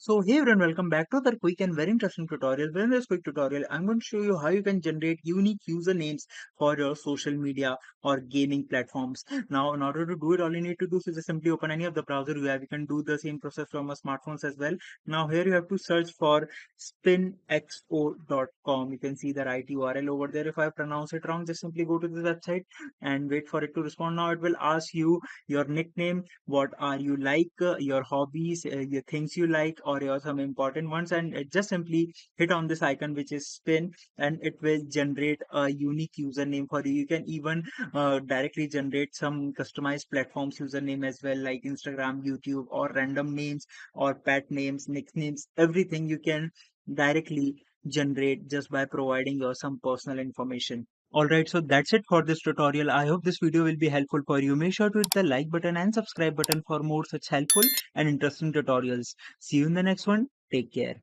So hey everyone, welcome back to the quick and very interesting tutorial. In this quick tutorial, I'm going to show you how you can generate unique usernames for your social media or gaming platforms. Now, in order to do it, all you need to do is just simply open any of the browser you have. You can do the same process from a smartphones as well. Now here you have to search for spinxo.com. You can see the right URL over there. If I pronounce it wrong, just simply go to the website and wait for it to respond. Now it will ask you your nickname, what are you like, your hobbies, your things you like, or your some important ones, and just simply hit on this icon which is spin, and it will generate a unique username for you. You can even directly generate some customized platforms username as well, like Instagram, YouTube, or random names or pet names, nicknames, everything you can directly generate just by providing your some personal information. Alright, so that's it for this tutorial. I hope this video will be helpful for you. Make sure to hit the like button and subscribe button for more such helpful and interesting tutorials. See you in the next one. Take care.